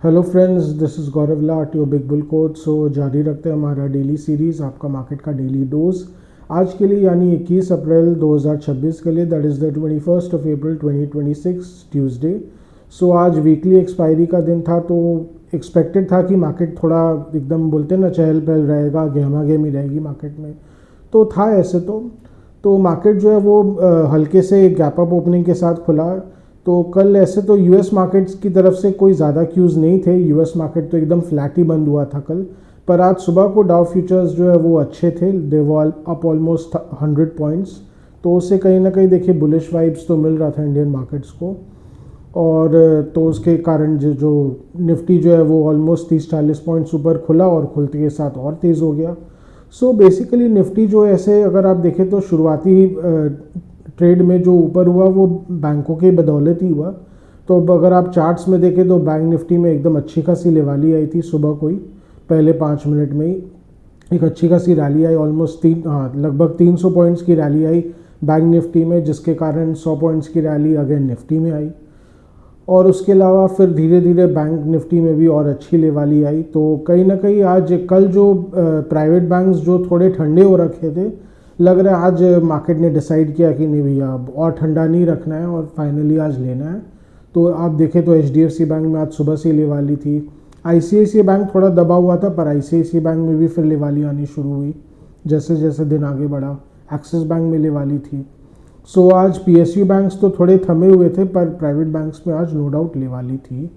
Hello friends, this is Gaurav Lat, your big bull coach. So जारी रखते हैं हमारा डेली सीरीज़, आपका मार्केट का डेली डोज आज के लिए, यानी 21 अप्रैल 2026 के लिए, that is the 21st of April 2026 Tuesday. So आज वीकली एक्सपायरी का दिन था, तो एक्सपेक्टेड था कि मार्केट थोड़ा एकदम बोलते हैं ना चहल पहल रहेगा, गहमा गहमी रहेगी मार्केट में। तो था ऐसे तो मार्केट जो है वो हल्के से गैप अप ओपनिंग के साथ खुला। तो कल ऐसे तो यूएस मार्केट्स की तरफ से कोई ज़्यादा क्यूज़ नहीं थे, यूएस मार्केट तो एकदम फ्लैट ही बंद हुआ था कल। पर आज सुबह को डाउ फ्यूचर्स जो है वो अच्छे थे, दे वर अप ऑलमोस्ट 100 पॉइंट्स। तो उससे कहीं ना कहीं देखिए बुलिश वाइब्स तो मिल रहा था इंडियन मार्केट्स को। और तो उसके कारण जो निफ्टी जो है वो ऑलमोस्ट 30-40 पॉइंट्स ऊपर खुला और खुलते के साथ और तेज़ हो गया। सो बेसिकली निफ्टी जो ऐसे अगर आप देखें तो शुरुआती ट्रेड में जो ऊपर हुआ वो बैंकों की बदौलत ही हुआ। तो अब अगर आप चार्ट्स में देखें तो बैंक निफ्टी में एकदम अच्छी खासी लेवाली आई थी सुबह को ही, पहले 5 मिनट में ही एक अच्छी खासी रैली आई, ऑलमोस्ट लगभग 300 पॉइंट्स की रैली आई बैंक निफ्टी में, जिसके कारण 100 पॉइंट्स की रैली अगेन निफ्टी में आई। और उसके अलावा फिर धीरे धीरे बैंक निफ्टी में भी और अच्छी लेवाली आई। तो कहीं ना कहीं आज कल जो प्राइवेट बैंक्स जो थोड़े ठंडे हो रखे थे, लग रहा है आज मार्केट ने डिसाइड किया कि नहीं भैया अब और ठंडा नहीं रखना है और फाइनली आज लेना है। तो आप देखें तो एचडीएफसी बैंक में आज सुबह से लेवाली थी, आईसीआईसीआई बैंक थोड़ा दबा हुआ था, पर आईसीआईसीआई बैंक में भी फिर लेवाली आनी शुरू हुई जैसे जैसे दिन आगे बढ़ा। एक्सिस बैंक में लेवाली थी। सो आज पीएसयू बैंक्स तो थोड़े थमे हुए थे, पर प्राइवेट बैंक्स में आज नो डाउट लेवाली थी।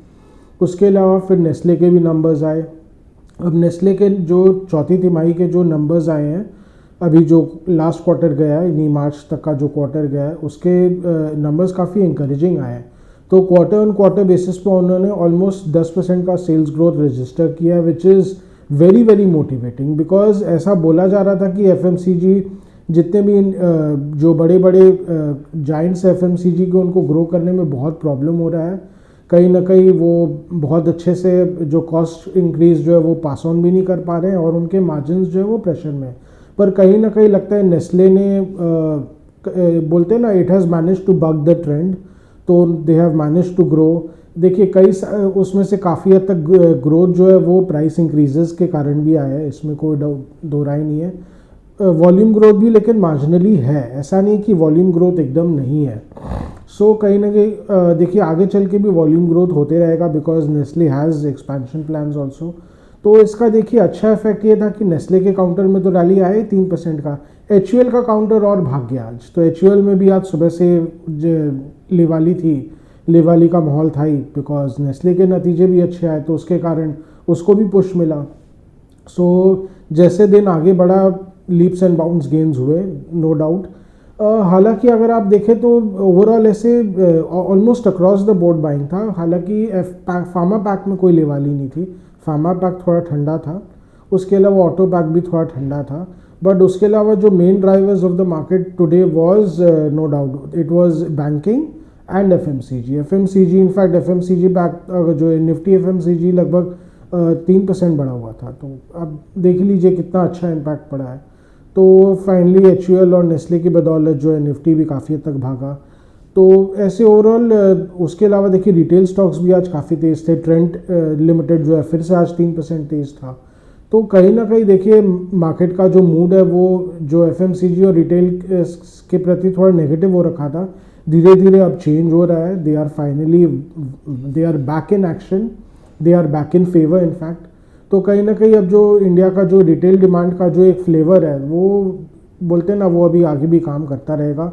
उसके अलावा फिर नेस्ले के भी नंबर्स आए। अब नेस्ले के जो चौथी तिमाही के जो नंबर्स आए हैं, अभी जो लास्ट क्वार्टर गया है, यानी मार्च तक का जो क्वार्टर गया है, उसके नंबर्स काफ़ी इंकरेजिंग आए हैं। तो क्वार्टर ऑन क्वार्टर बेसिस पर उन्होंने ऑलमोस्ट 10% का सेल्स ग्रोथ रजिस्टर किया, which is very very motivating. Because ऐसा बोला जा रहा था कि एफएमसीजी जितने भी जो बड़े बड़े जाइंट्स एफएमसीजी के, उनको ग्रो करने में बहुत प्रॉब्लम हो रहा है। कहीं ना कहीं वो बहुत अच्छे से जो कॉस्ट इंक्रीज जो है वो पास ऑन भी नहीं कर पा रहे हैं, और उनके मार्जिन जो है वो प्रेशर में है। पर कहीं ना कहीं लगता है नेस्ले ने बोलते हैं ना, it has manage to buck the trend, तो they have manage to grow. देखिए कई उसमें से काफ़ी हद तक ग्रोथ जो है वो प्राइस इंक्रीजेस के कारण भी आया है, इसमें कोई दो राय नहीं है। वॉल्यूम ग्रोथ भी लेकिन मार्जिनली है, ऐसा नहीं कि वॉल्यूम ग्रोथ एकदम नहीं है। सो कहीं ना कहीं देखिए आगे चल के भी वॉल्यूम ग्रोथ होते रहेगा, because Nestle has expansion plans also. तो इसका देखिए अच्छा इफेक्ट ये था कि नेस्ले के काउंटर में तो रैली आए 3% का, एचयूएल का काउंटर और भाग गया आज। तो एचयूएल में भी आज सुबह से लेवाली थी, लेवाली का माहौल था ही, बिकॉज नेस्ले के नतीजे भी अच्छे आए, तो उसके कारण उसको भी पुश मिला। सो जैसे दिन आगे बढ़ा, लीप्स एंड बाउंड्स गेन्स हुए, नो डाउट। हालांकि अगर आप देखें तो ओवरऑल ऐसे almost across the board buying था। हालांकि फार्मा पैक में कोई लेवाली नहीं थी, फार्मा पैक थोड़ा ठंडा था। उसके अलावा ऑटो पैक भी थोड़ा ठंडा था। बट उसके अलावा जो main drivers of the market today was no doubt it was banking and FMCG. FMCG in fact FMCG back जो निफ्टी एफएमसीजी लगभग 3% बढ़ा हुआ था। तो अब देख लीजिए कितना अच्छा इम्पैक्ट पड़ा है। तो फाइनली एचयूएल और नेस्ले की बदौलत जो है निफ्टी भी काफ़ी हद तक भागा। तो ऐसे ओवरऑल उसके अलावा देखिए रिटेल स्टॉक्स भी आज काफ़ी तेज़ थे। ट्रेंट लिमिटेड जो है फिर से आज 3% तेज़ था। तो कहीं ना कहीं देखिए मार्केट का जो मूड है वो जो एफएमसीजी और रिटेल के प्रति थोड़ा नेगेटिव हो रखा था, धीरे धीरे अब चेंज हो रहा है। They are back in action, they are back in favour in fact. तो कहीं ना कहीं अब जो इंडिया का जो रिटेल डिमांड का जो एक फ्लेवर है, वो बोलते हैं ना, वो अभी आगे भी काम करता रहेगा।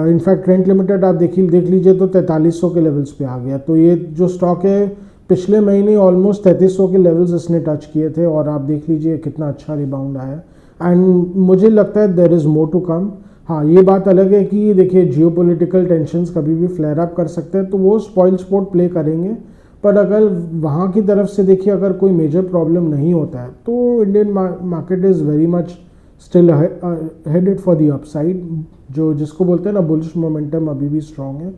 इनफैक्ट ट्रेंट लिमिटेड आप देख लीजिए तो 4300 के लेवल्स पे आ गया। तो ये जो स्टॉक है पिछले महीने ऑलमोस्ट 3300 के लेवल्स इसने टच किए थे, और आप देख लीजिए कितना अच्छा रिबाउंड आया। एंड मुझे लगता है there is more to come. हाँ, ये बात अलग है कि देखिए जियोपॉलिटिकल टेंशंस कभी भी फ्लेयर अप कर सकते हैं, तो वो स्पॉइल स्पोर्ट प्ले करेंगे। पर अगर वहाँ की तरफ से देखिए अगर कोई मेजर प्रॉब्लम नहीं होता है, तो Indian market is very much still headed for the upside, जो जिसको बोलते हैं ना बुलिश मोमेंटम अभी भी स्ट्रॉन्ग है।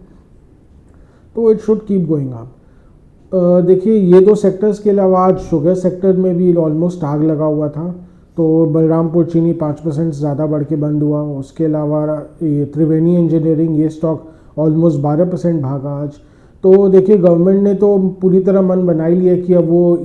तो it should keep going up. देखिए ये दो सेक्टर्स के अलावा आज शुगर सेक्टर में भी ऑलमोस्ट आग लगा हुआ था। तो बलरामपुर चीनी 5% ज़्यादा बढ़ के बंद हुआ। उसके अलावा ये त्रिवेणी इंजीनियरिंग, ये स्टॉक ऑलमोस्ट 12% भागा आज। तो देखिए गवर्नमेंट ने तो पूरी तरह मन बना ही लिया कि अब वो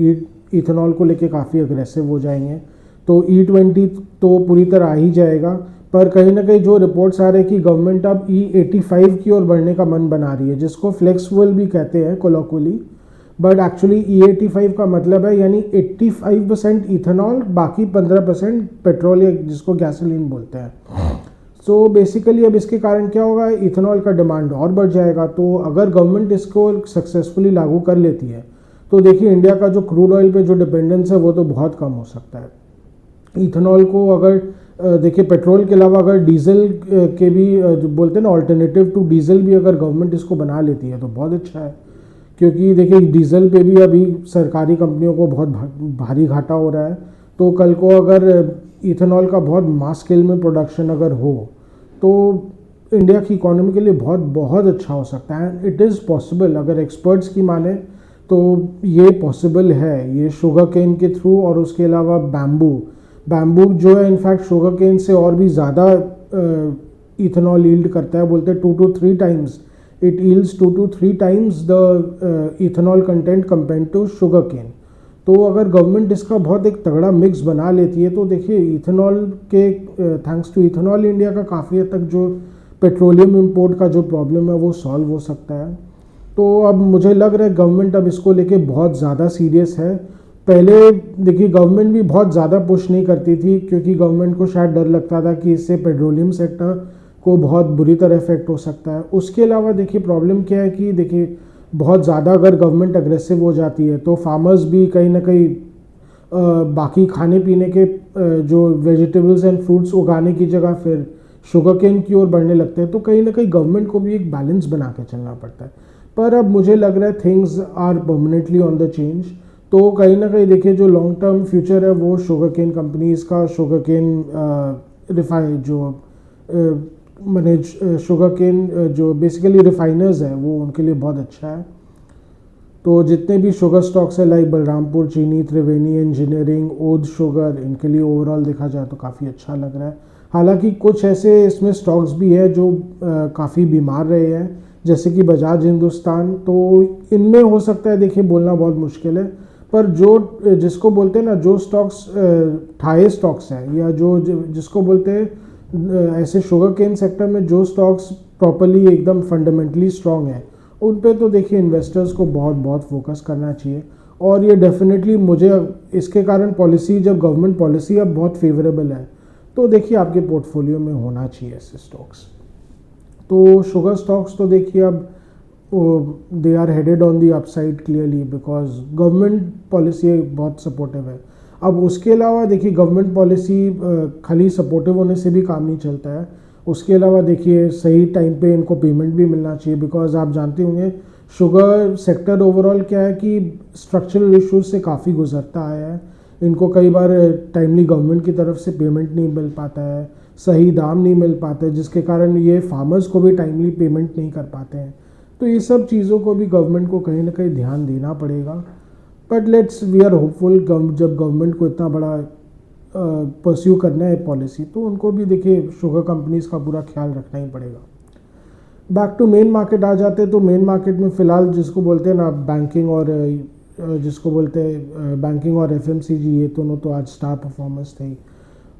इथेनॉल को लेके काफ़ी अग्रेसिव हो जाएंगे। तो E20 तो पूरी तरह आ ही जाएगा, पर कहीं ना कहीं जो रिपोर्ट्स आ रहे हैं कि गवर्नमेंट अब E85 की ओर बढ़ने का मन बना रही है, जिसको फ्लेक्स फ्यूल भी कहते हैं कोलोक्वली, बट एक्चुअली E85 का मतलब है यानी 85% इथेनॉल, बाकी 15% पेट्रोल या जिसको गैसोलीन बोलते हैं। सो बेसिकली अब इसके कारण क्या होगा, इथेनॉल का डिमांड और बढ़ जाएगा। तो अगर गवर्नमेंट इसको सक्सेसफुली लागू कर लेती है तो देखिए इंडिया का जो क्रूड ऑयल पे जो डिपेंडेंस है वो तो बहुत कम हो सकता है। इथेनॉल को अगर देखिए पेट्रोल के अलावा अगर डीजल के भी जो बोलते हैं ना ऑल्टरनेटिव टू डीजल भी अगर गवर्नमेंट इसको बना लेती है तो बहुत अच्छा है, क्योंकि देखिए डीजल पे भी अभी सरकारी कंपनियों को बहुत भारी घाटा हो रहा है। तो कल को अगर इथेनॉल का बहुत मास स्केल में प्रोडक्शन अगर हो तो इंडिया की इकोनॉमी के लिए बहुत बहुत अच्छा हो सकता है। इट इज़ पॉसिबल, अगर एक्सपर्ट्स की माने तो ये पॉसिबल है, ये शुगर केन के थ्रू। और उसके अलावा बैम्बू जो है इनफैक्ट शुगर केन से और भी ज़्यादा इथेनॉल यील्ड करता है, बोलते हैं 2 to 3 times, it yields 2 to 3 times the ethanol content compare to sugar cane. तो अगर गवर्नमेंट इसका बहुत एक तगड़ा मिक्स बना लेती है तो देखिए इथेनॉल के थैंक्स टू इथेनॉल इंडिया का काफ़ी हद तक जो पेट्रोलियम इंपोर्ट का जो प्रॉब्लम है वो सॉल्व हो सकता है। तो अब मुझे लग रहा है गवर्नमेंट अब इसको लेके बहुत ज़्यादा सीरियस है। पहले देखिए गवर्नमेंट भी बहुत ज़्यादा पुश नहीं करती थी, क्योंकि गवर्नमेंट को शायद डर लगता था कि इससे पेट्रोलियम सेक्टर को बहुत बुरी तरह इफेक्ट हो सकता है। उसके अलावा देखिए प्रॉब्लम क्या है कि देखिए बहुत ज़्यादा अगर गवर्नमेंट अग्रेसिव हो जाती है तो फार्मर्स भी कहीं ना कहीं बाकी खाने पीने के जो वेजिटेबल्स एंड फ्रूट्स उगाने की जगह फिर शुगर केन की ओर बढ़ने लगते हैं। तो कहीं ना कहीं गवर्नमेंट को भी एक बैलेंस बना के चलना पड़ता है। पर अब मुझे लग रहा है things are permanently on the change. तो कहीं ना कहीं देखिए जो लॉन्ग टर्म फ्यूचर है वो शुगर केन कंपनीज का, शुगर केन रिफाइन जो मैंने शुगर केन जो बेसिकली रिफाइनर्स हैं वो उनके लिए बहुत अच्छा है। तो जितने भी शुगर स्टॉक्स है लाइक बलरामपुर चीनी, त्रिवेणी इंजीनियरिंग, ओध शुगर, इनके लिए ओवरऑल देखा जाए तो काफ़ी अच्छा लग रहा है। हालांकि कुछ ऐसे इसमें स्टॉक्स भी है जो काफ़ी बीमार रहे हैं, जैसे कि बजाज हिंदुस्तान। तो इनमें हो सकता है देखिए बोलना बहुत मुश्किल है, पर जो जिसको बोलते हैं ना जो स्टॉक्स ठाए स्टॉक्स हैं या जो जिसको बोलते हैं ऐसे शुगर केन सेक्टर में जो स्टॉक्स प्रॉपरली एकदम फंडामेंटली स्ट्रांग है उन पे तो देखिए इन्वेस्टर्स को बहुत बहुत फोकस करना चाहिए। और ये डेफिनेटली मुझे इसके कारण पॉलिसी, जब गवर्नमेंट पॉलिसी अब बहुत फेवरेबल है तो देखिए आपके पोर्टफोलियो में होना चाहिए ऐसे स्टॉक्स। तो शुगर स्टॉक्स तो देखिए अब they are headed on the upside clearly because government policy बहुत सपोर्टिव है। अब उसके अलावा देखिए गवर्नमेंट पॉलिसी खाली सपोर्टिव होने से भी काम नहीं चलता है। उसके अलावा देखिए सही टाइम पे इनको पेमेंट भी मिलना चाहिए, बिकॉज आप जानते होंगे शुगर सेक्टर ओवरऑल क्या है कि स्ट्रक्चरल इश्यूज से काफ़ी गुजरता आया है। इनको कई बार टाइमली गवर्नमेंट की तरफ से पेमेंट नहीं मिल पाता है, सही दाम नहीं मिल पाते, जिसके कारण ये फार्मर्स को भी टाइमली पेमेंट नहीं कर पाते हैं। तो ये सब चीज़ों को भी गवर्नमेंट को कहीं ना कहीं ध्यान देना पड़ेगा। But let's we are hopeful, जब गवर्नमेंट को इतना बड़ा परस्यू करना है पॉलिसी तो उनको भी देखिए शुगर कंपनीज का पूरा ख्याल रखना ही पड़ेगा। बैक टू मेन मार्केट आ जाते हैं तो मेन मार्केट में फ़िलहाल जिसको बोलते हैं ना बैंकिंग और जिसको बोलते हैं बैंकिंग और एफएमसीजी, ये दोनों तो आज स्टार परफॉर्मेंस थे।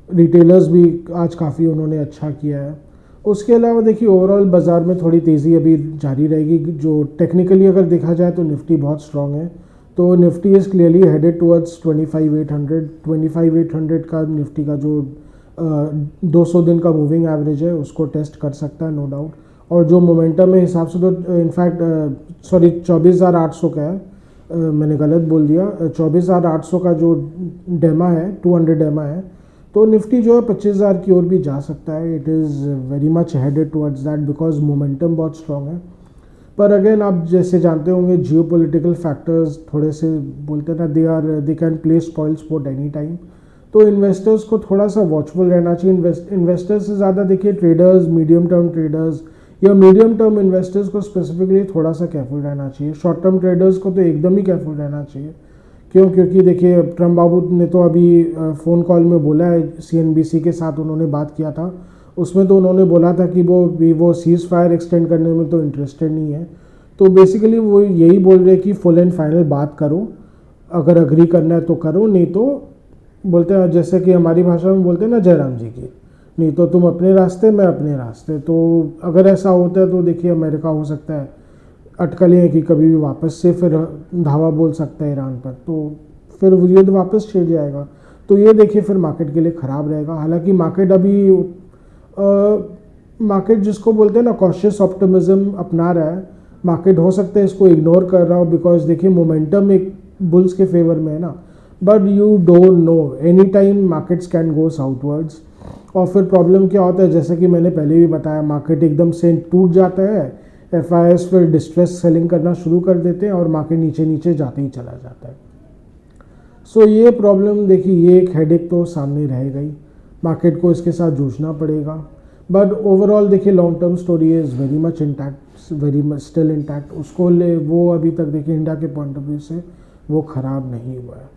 रिटेलर्स भी आज काफ़ी उन्होंने अच्छा किया है। उसके अलावा देखिए ओवरऑल बाज़ार में थोड़ी तेज़ी अभी जारी रहेगी। जो टेक्निकली अगर देखा जाए तो निफ्टी बहुत स्ट्रॉन्ग है, तो Nifty is clearly headed towards 25,800 का निफ्टी का जो 200 दिन का मूविंग एवरेज है उसको टेस्ट कर सकता है नो डाउट। और जो मोमेंटम है हिसाब से तो इनफैक्ट 24,800 का है, मैंने गलत बोल दिया, 24,800 का जो डेमा है 200 डेमा है, तो निफ्टी जो है 25,000 की ओर भी जा सकता है। It is very much headed towards that because momentum बहुत स्ट्रॉन्ग है। पर अगेन आप जैसे जानते होंगे जियोपॉलिटिकल फैक्टर्स थोड़े से बोलते हैं ना they can play spoil sport any time. तो इन्वेस्टर्स को थोड़ा सा वॉचफुल रहना चाहिए। इन्वेस्टर्स से ज़्यादा देखिए ट्रेडर्स, मीडियम टर्म ट्रेडर्स या मीडियम टर्म इन्वेस्टर्स को स्पेसिफिकली थोड़ा सा केयरफुल रहना चाहिए। शॉर्ट टर्म ट्रेडर्स को तो एकदम ही केयरफुल रहना चाहिए। क्यों? क्योंकि देखिए ट्रम्प बाबू ने तो अभी फ़ोन कॉल में बोला है, CNBC के साथ उन्होंने बात किया था, उसमें तो उन्होंने बोला था कि वो सीज़ फायर एक्सटेंड करने में तो इंटरेस्टेड नहीं है, तो बेसिकली वो यही बोल रहे हैं कि फुल एंड फाइनल बात करो, अगर अग्री करना है तो करो, नहीं तो बोलते हैं जैसे कि हमारी भाषा में बोलते हैं ना जयराम जी की, नहीं तो तुम अपने रास्ते मैं अपने रास्ते। तो अगर ऐसा होता है तो देखिए अमेरिका हो सकता है अटकलें हैं कि कभी भी वापस से फिर धावा बोल सकता है ईरान पर, तो फिर युद्ध वापस छिड़ जाएगा। तो ये देखिए फिर मार्केट के लिए ख़राब रहेगा। हालांकि मार्केट अभी मार्केट जिसको बोलते हैं ना कॉशियस ऑप्टिमिज्म अपना रहा है, मार्केट हो सकता है इसको इग्नोर कर रहा हो, बिकॉज देखिए मोमेंटम एक बुल्स के फेवर में है ना, but you don't know, any time markets can go southwards. और फिर प्रॉब्लम क्या होता है, जैसे कि मैंने पहले भी बताया, मार्केट एकदम से टूट जाता है, एफआईएस फिर डिस्ट्रेस सेलिंग करना शुरू कर देते हैं और मार्केट नीचे नीचे जाते ही चला जाता है। सो ये प्रॉब्लम देखिए, ये एक हेडेक तो सामने रहेगा ही, मार्केट को इसके साथ जूझना पड़ेगा। बट ओवरऑल देखिए long term story is very much intact, very much still intact. उसको ले वो अभी तक देखिए इंडिया के पॉइंट ऑफ व्यू से वो ख़राब नहीं हुआ है।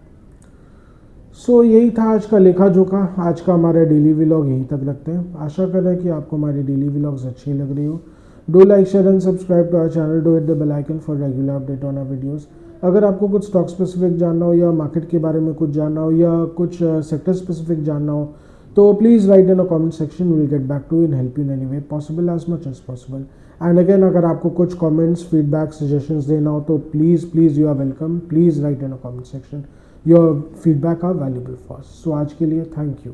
सो यही था आज का लेखा जोखा। आज का हमारा डेली व्लॉग यहीं तक रखते हैं। आशा कर रहे हैं कि आपको हमारी डेली व्लॉग्स अच्छी लग रही हो। Do like share and subscribe to our channel, do hit the bell icon for regular update on our videos. अगर आपको कुछ स्टॉक स्पेसिफिक जानना हो या मार्केट के बारे में कुछ जानना हो या कुछ सेक्टर स्पेसिफिक जानना हो, तो please write in a comment section, we will get back to in help you in any way possible as much as possible. And again अगर आपको कुछ कमेंट्स, फीडबैक, सजेशंस देना हो तो please you are welcome, please write in a comment section. Your feedback are valuable for us. So आज के लिए thank you.